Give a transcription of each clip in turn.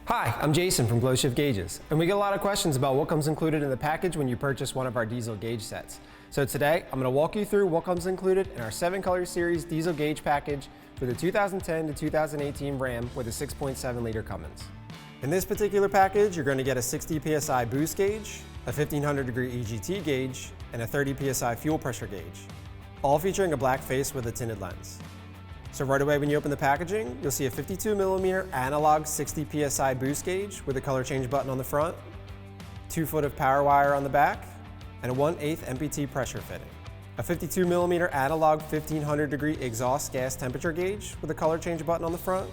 Hi, I'm Jason from GlowShift Gauges, and we get a lot of questions about what comes included in the package when you purchase one of our diesel gauge sets. So today, I'm going to walk you through what comes included in our 7-color series diesel gauge package for the 2010 to 2018 Ram with a 6.7 liter Cummins. In this particular package, you're going to get a 60 PSI Boost Gauge, a 1500 degree EGT gauge, and a 30 PSI Fuel Pressure Gauge, all featuring a black face with a tinted lens. So right away when you open the packaging, you'll see a 52mm analog 60 PSI Boost Gauge with a color change button on the front, 2 foot of power wire on the back, and a 1/8 MPT pressure fitting. A 52mm analog 1500 degree exhaust gas temperature gauge with a color change button on the front,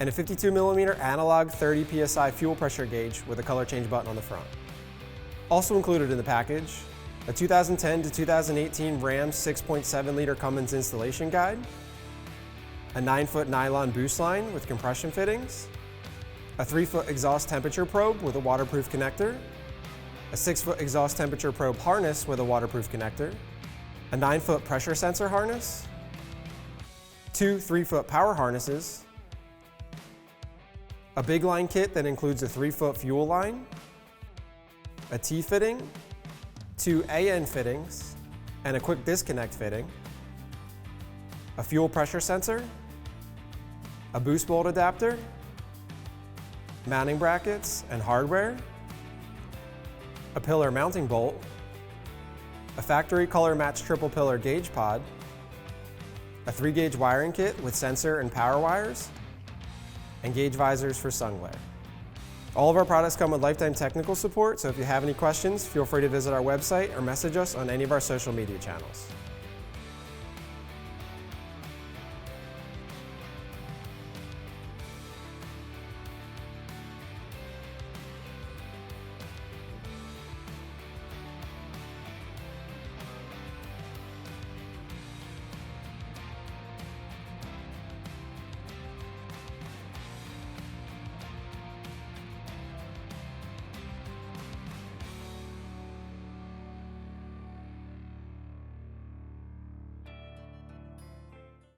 and a 52mm analog 30 PSI fuel pressure gauge with a color change button on the front. Also included in the package, a 2010 to 2018 Ram 6.7 liter Cummins installation guide, a 9-foot nylon boost line with compression fittings, a 3-foot exhaust temperature probe with a waterproof connector, a 6-foot exhaust temperature probe harness with a waterproof connector, a 9-foot pressure sensor harness, 2 3-foot power harnesses, a big line kit that includes a 3-foot fuel line, a T-fitting, 2 AN fittings, and a quick disconnect fitting, a fuel pressure sensor, a boost bolt adapter, mounting brackets and hardware, a pillar mounting bolt, a factory color match triple pillar gauge pod, a 3-gauge wiring kit with sensor and power wires, and gauge visors for sun glare. All of our products come with lifetime technical support, so if you have any questions, feel free to visit our website or message us on any of our social media channels.